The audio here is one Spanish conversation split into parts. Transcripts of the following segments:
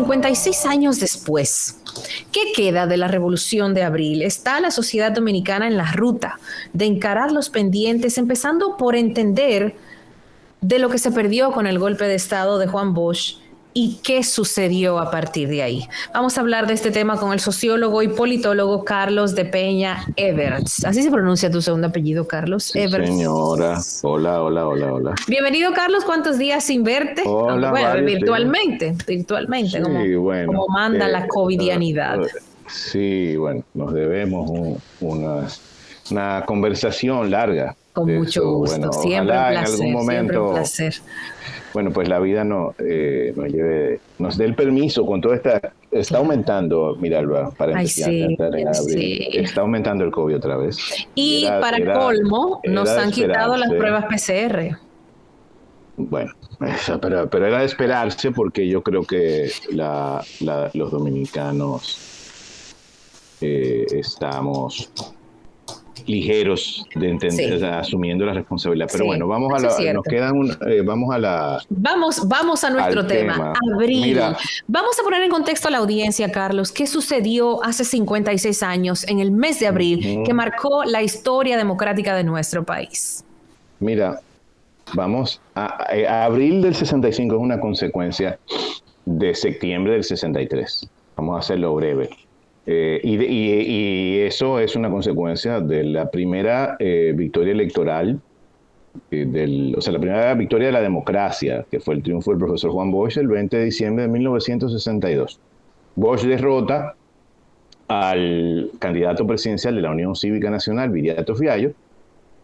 56 años después, ¿qué queda de la Revolución de Abril? ¿Está la sociedad dominicana en la ruta de encarar los pendientes, empezando por entender de lo que se perdió con el golpe de Estado de Juan Bosch y qué sucedió a partir de ahí? Vamos a hablar de este tema con el sociólogo y politólogo Carlos de Peña Everts. ¿Así se pronuncia tu segundo apellido, Carlos? Sí, Everts. señora. Hola. Bienvenido, Carlos. ¿Cuántos días sin verte? Hola, bueno, virtualmente, sí, como manda la covidianidad. Sí, bueno, nos debemos una conversación larga. Con mucho gusto, bueno, siempre un placer, en algún momento, siempre un placer. Bueno, pues la vida nos dé el permiso con todo está aumentando, mira, Alba, para empezar en abril, está aumentando el COVID otra vez. Y colmo, nos han quitado las pruebas PCR. Bueno, pero era de esperarse porque yo creo que los dominicanos estamos ligeros de entender, asumiendo la responsabilidad. Pero bueno, vamos a nuestro tema. Abril. Mira, vamos a poner en contexto a la audiencia, Carlos, qué sucedió hace 56 años, en el mes de abril, que marcó la historia democrática de nuestro país. Mira, vamos a abril del 65 es una consecuencia de septiembre del 63. Vamos a hacerlo breve. Y eso es una consecuencia de la primera victoria electoral, la primera victoria de la democracia, que fue el triunfo del profesor Juan Bosch el 20 de diciembre de 1962. Bosch derrota al candidato presidencial de la Unión Cívica Nacional, Viriato Fiallo.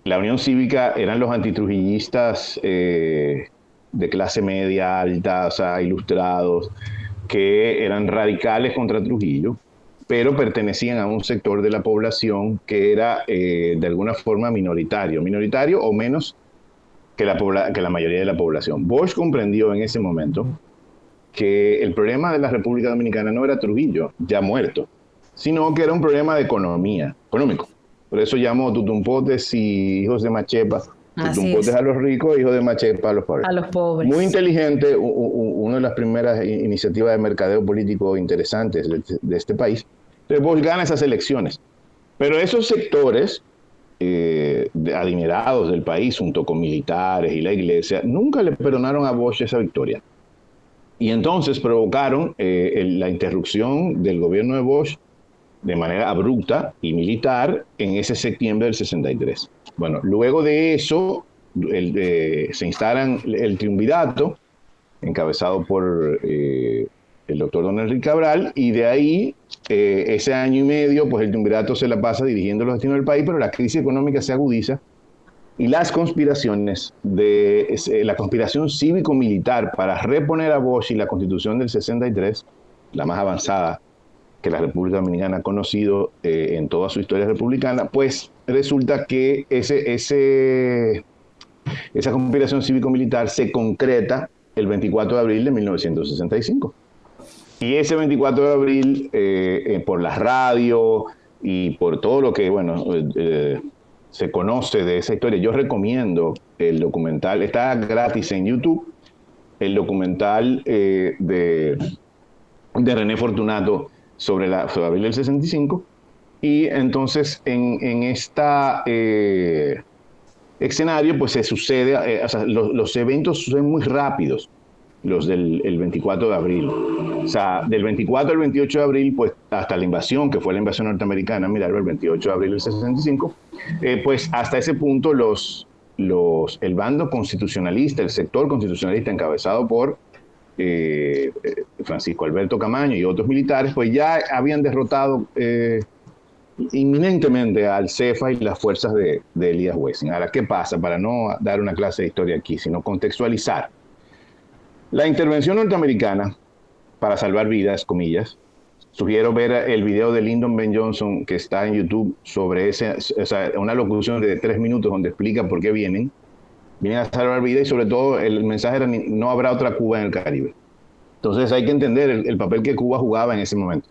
La Unión Cívica eran los antitrujillistas de clase media alta, o sea, ilustrados, que eran radicales contra Trujillo, pero pertenecían a un sector de la población que era de alguna forma minoritario o menos que la mayoría de la población. Bosch comprendió en ese momento que el problema de la República Dominicana no era Trujillo, ya muerto, sino que era un problema de económico. Por eso llamó tutumpotes y hijos de machepa, tutumpotes a los ricos, hijos de machepa a los pobres. A los pobres. Muy inteligente, una de las primeras iniciativas de mercadeo político interesantes de este país. Entonces Bosch gana esas elecciones. Pero esos sectores adinerados del país, junto con militares y la iglesia, nunca le perdonaron a Bosch esa victoria. Y entonces provocaron la interrupción del gobierno de Bosch de manera abrupta y militar en ese septiembre del 63. Bueno, luego de eso se instalan el triunvirato, encabezado por el doctor Don Enrique Cabral, y de ahí, ese año y medio, pues el triunvirato se la pasa dirigiendo los destinos del país, pero la crisis económica se agudiza, y las conspiraciones la conspiración cívico-militar para reponer a Bosch y la Constitución del 63, la más avanzada que la República Dominicana ha conocido en toda su historia republicana, pues resulta que esa conspiración cívico-militar se concreta el 24 de abril de 1965. Y ese 24 de abril, por la radio y por todo lo que se conoce de esa historia, yo recomiendo el documental, está gratis en YouTube, el documental de René Fortunato sobre abril del 65, y entonces en este escenario pues se sucede, los eventos suceden muy rápidos, los del 24 de abril. O sea, del 24 al 28 de abril, pues hasta la invasión, que fue la invasión norteamericana, mirarlo, el 28 de abril del 65, pues hasta ese punto el bando constitucionalista, el sector constitucionalista encabezado por Francisco Alberto Camaño y otros militares, pues ya habían derrotado inminentemente al CEFA y las fuerzas de Elías Wessing. Ahora, ¿qué pasa? Para no dar una clase de historia aquí, sino contextualizar. La intervención norteamericana para salvar vidas, comillas, sugiero ver el video de Lyndon B. Johnson que está en YouTube sobre una locución de 3 minutos donde explica por qué vienen a salvar vidas, y sobre todo el mensaje era: no habrá otra Cuba en el Caribe. Entonces hay que entender el papel que Cuba jugaba en ese momento.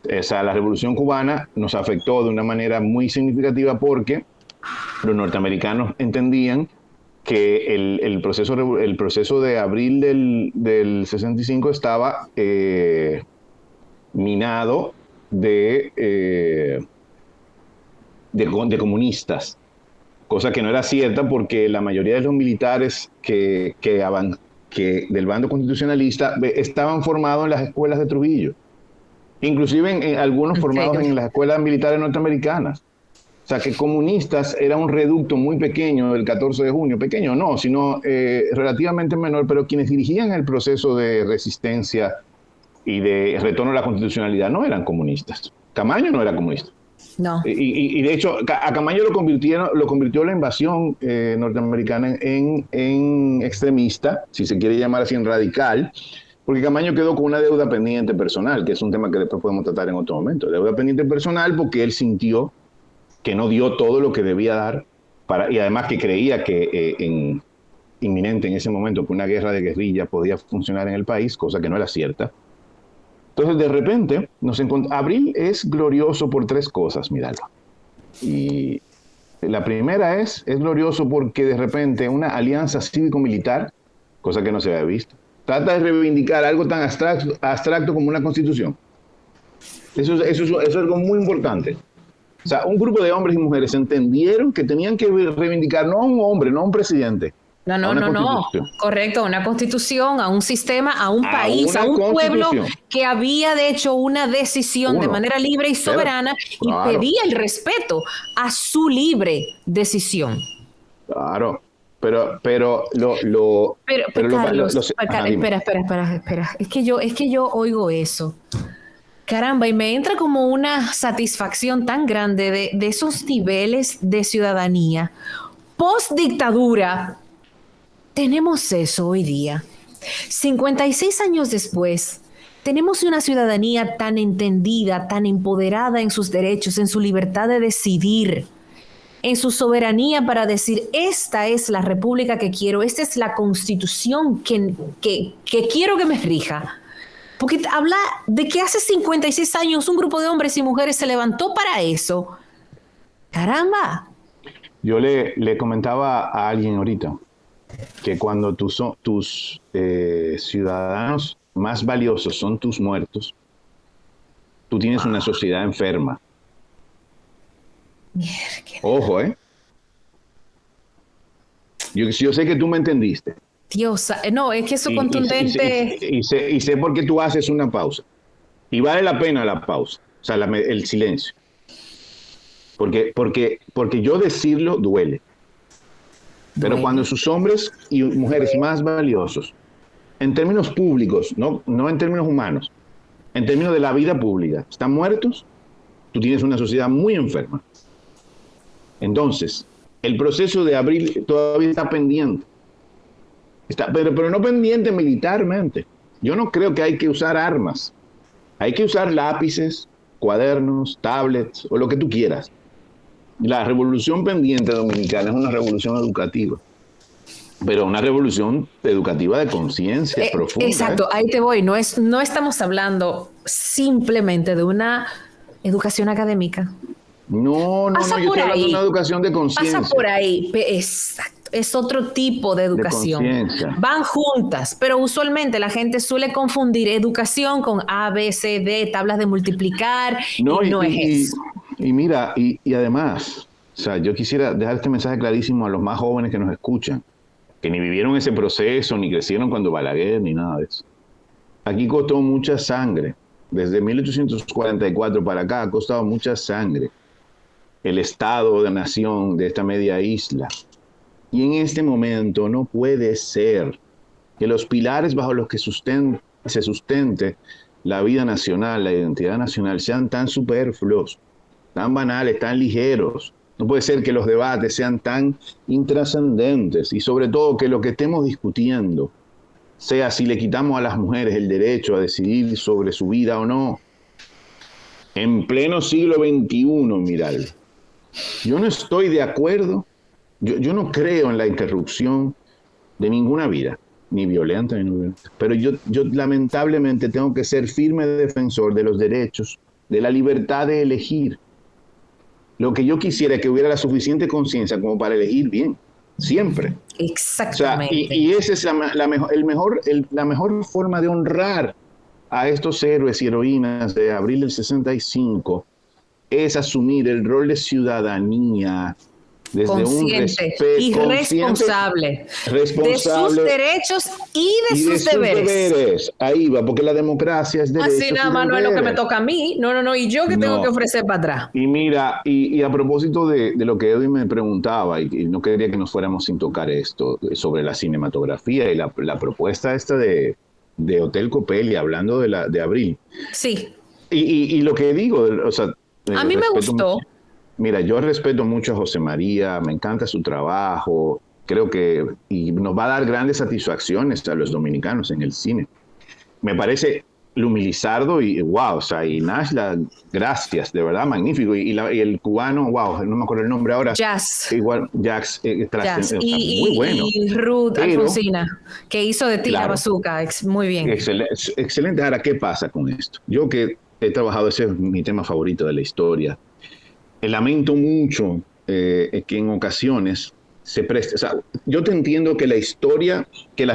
La revolución cubana nos afectó de una manera muy significativa porque los norteamericanos entendían que el proceso de abril del 65 estaba minado de comunistas, cosa que no era cierta porque la mayoría de los militares que del bando constitucionalista estaban formados en las escuelas de Trujillo, inclusive en algunos formados en las escuelas militares norteamericanas. O sea, que comunistas era un reducto muy pequeño del 14 de junio, pequeño no, sino relativamente menor, pero quienes dirigían el proceso de resistencia y de retorno a la constitucionalidad no eran comunistas. Camaño no era comunista. No. Y de hecho, a Camaño lo convirtió la invasión norteamericana en extremista, si se quiere llamar así, en radical, porque Camaño quedó con una deuda pendiente personal, que es un tema que después podemos tratar en otro momento. Deuda pendiente personal porque él sintió que no dio todo lo que debía dar, y además que creía que inminente en ese momento que una guerra de guerrilla podía funcionar en el país, cosa que no era cierta. Entonces, de repente, Abril es glorioso por tres cosas, miralo. Y la primera es glorioso porque de repente una alianza cívico-militar, cosa que no se había visto, trata de reivindicar algo tan abstracto como una constitución. Eso es algo muy importante. O sea, un grupo de hombres y mujeres entendieron que tenían que reivindicar no a un hombre, no a un presidente. No. Correcto, a una constitución, a un sistema, a un país, a un pueblo que había de hecho una decisión de manera libre y soberana y pedía el respeto a su libre decisión. Claro, pero Carlos, espera. Es que yo oigo eso. Caramba, y me entra como una satisfacción tan grande de esos niveles de ciudadanía. Post dictadura, tenemos eso hoy día. 56 años después, tenemos una ciudadanía tan entendida, tan empoderada en sus derechos, en su libertad de decidir, en su soberanía para decir, esta es la república que quiero, esta es la constitución que quiero que me rija. Porque habla de que hace 56 años un grupo de hombres y mujeres se levantó para eso. ¡Caramba! Yo le comentaba a alguien ahorita que cuando tus ciudadanos más valiosos son tus muertos, tú tienes una sociedad enferma. Mierda. Ojo, Yo sé que tú me entendiste. Dios, no, es que eso contundente. Y sé por qué tú haces una pausa. Y vale la pena la pausa, o sea, el silencio. Porque yo decirlo duele. Pero cuando sus hombres y mujeres más valiosos, en términos públicos, no en términos humanos, en términos de la vida pública, están muertos, tú tienes una sociedad muy enferma. Entonces, el proceso de Abril todavía está pendiente. Pero no pendiente militarmente. Yo no creo que hay que usar armas. Hay que usar lápices, cuadernos, tablets o lo que tú quieras. La revolución pendiente dominicana es una revolución educativa, pero una revolución educativa de conciencia profunda. Exacto, ahí te voy. No estamos hablando simplemente de una educación académica. No, yo estoy hablando de una educación de conciencia. Pasa por ahí, exacto. Es otro tipo de educación. Van juntas, pero usualmente la gente suele confundir educación con A, B, C, D, tablas de multiplicar, no es eso. Y mira, y además, o sea, yo quisiera dejar este mensaje clarísimo a los más jóvenes que nos escuchan, que ni vivieron ese proceso, ni crecieron cuando Balaguer, ni nada de eso. Aquí costó mucha sangre. Desde 1844 para acá ha costado mucha sangre el Estado de Nación de esta media isla. Y en este momento no puede ser que los pilares bajo los que se sustente la vida nacional, la identidad nacional, sean tan superfluos, tan banales, tan ligeros. No puede ser que los debates sean tan intrascendentes y sobre todo que lo que estemos discutiendo sea si le quitamos a las mujeres el derecho a decidir sobre su vida o no. En pleno siglo XXI, mirad. Yo no estoy de acuerdo. Yo no creo en la interrupción de ninguna vida, ni violenta ni no violenta. Pero yo lamentablemente tengo que ser firme defensor de los derechos, de la libertad de elegir. Lo que yo quisiera es que hubiera la suficiente conciencia como para elegir bien. siempre. Exactamente. O sea, y esa es la mejor forma de honrar a estos héroes y heroínas de abril del 65 es asumir el rol de ciudadanía desde consciente y responsable de sus derechos y de sus deberes. Ahí va, porque la democracia es derecho. Así nada más no es lo que me toca a mí. No. ¿Y yo qué tengo que ofrecer para atrás? Y mira, y a propósito de lo que Edwin me preguntaba, y no quería que nos fuéramos sin tocar esto, sobre la cinematografía y la propuesta esta de Hotel Coppelia, hablando de Abril. Sí. Y lo que digo, o sea... A mí me gustó. Mira, yo respeto mucho a José María, me encanta su trabajo, creo que y nos va a dar grandes satisfacciones a los dominicanos en el cine. Me parece Lumilizardo y wow, o sea, y Nashla, gracias, de verdad, magnífico. Y el cubano, wow, no me acuerdo el nombre ahora. Jazz. Igual, Jazz. Muy bueno. Y Ruth Alfonsina, que hizo de Tila Bazooka, muy bien. Excelente. Ahora, ¿qué pasa con esto? Yo que he trabajado, ese es mi tema favorito de la historia. Lamento mucho que en ocasiones se preste. O sea, yo te entiendo que la historia, que el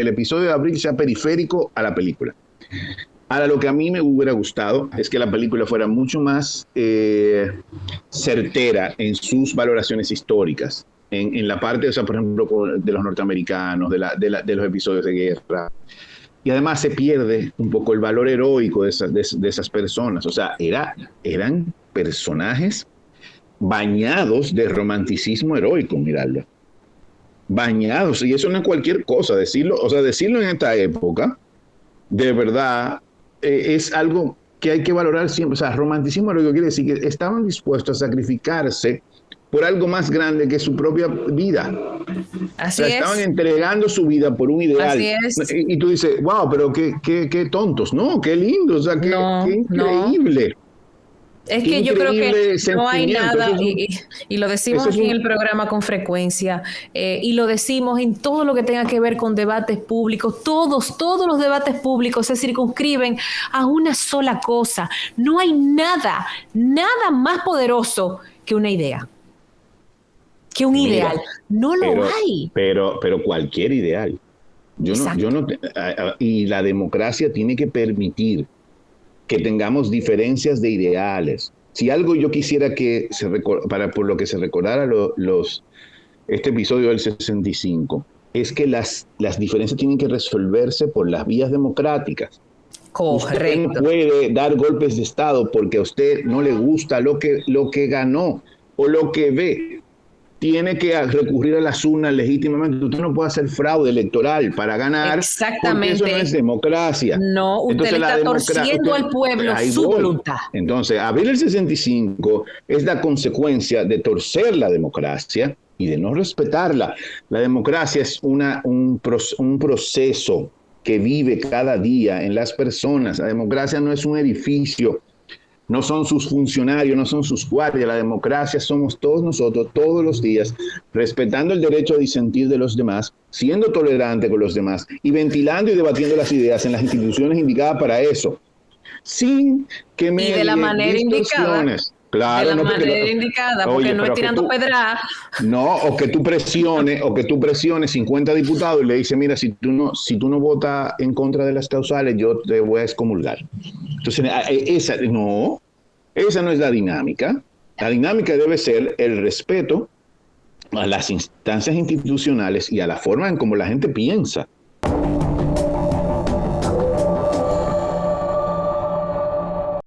episodio de Abril sea periférico a la película. Ahora, lo que a mí me hubiera gustado es que la película fuera mucho más certera en sus valoraciones históricas, en la parte, o sea, por ejemplo, de los norteamericanos, de los episodios de guerra. Y además se pierde un poco el valor heroico de esas personas. O sea, eran personajes bañados de romanticismo heroico, miradlo. Bañados, y eso no es cualquier cosa, decirlo en esta época, de verdad, es algo que hay que valorar siempre. O sea, romanticismo heroico quiere decir que estaban dispuestos a sacrificarse por algo más grande que su propia vida. Así es. Estaban entregando su vida por un ideal. Así es. Y tú dices, wow, pero qué tontos. No, qué lindo, o sea, qué increíble. No. Es que yo creo que no hay nada, y lo decimos aquí en el programa con frecuencia, y lo decimos en todo lo que tenga que ver con debates públicos. Todos los debates públicos se circunscriben a una sola cosa. No hay nada más poderoso que una idea. Que un ideal. No lo hay. Pero cualquier ideal. Y la democracia tiene que permitir que tengamos diferencias de ideales. Si algo yo quisiera que por lo que se recordara este episodio del 65, es que las diferencias tienen que resolverse por las vías democráticas. Correcto. Usted no puede dar golpes de Estado porque a usted no le gusta lo que ganó o lo que ve. Tiene que recurrir a las urnas legítimamente. Usted no puede hacer fraude electoral para ganar. Exactamente. Porque eso no es democracia. No, usted le está torciendo al pueblo su voluntad. Entonces, abril del 65 es la consecuencia de torcer la democracia y de no respetarla. La democracia es un proceso que vive cada día en las personas. La democracia no es un edificio. No son sus funcionarios, no son sus guardias. La democracia somos todos nosotros, todos los días, respetando el derecho a disentir de los demás, siendo tolerante con los demás y ventilando y debatiendo las ideas en las instituciones indicadas para eso. Sin que me... Y de la manera indicada. Claro, de la manera indicada, porque no es tirando pedra. No, o que tú presiones 50 diputados y le dices, mira, si tú no votas en contra de las causales, yo te voy a excomulgar. Entonces, esa no es la dinámica. La dinámica debe ser el respeto a las instancias institucionales y a la forma en cómo la gente piensa.